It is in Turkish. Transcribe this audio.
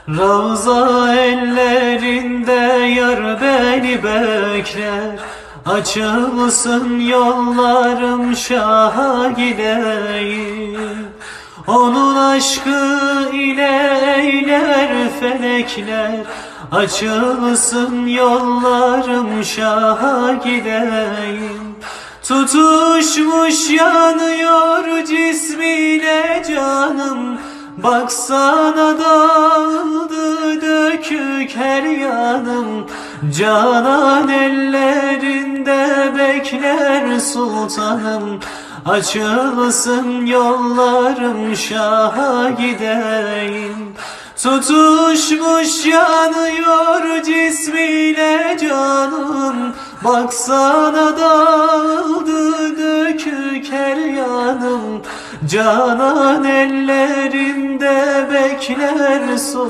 Ravza ellerinde yar beni bekler. Açılsın yollarım şaha gideyim. Onun aşkı ile eyler felekler. Açılsın yollarım şaha gideyim. Tutuşmuş yanıyor cismine canım. Baksana dağıldı dökük her yanım. Canan ellerinde bekler sultanım. Açılsın yollarım şaha gideyim. Tutuşmuş yanıyor cismine canım. Baksana dağıldı dökük her yanım. Canan ellerinde bekler sultanım.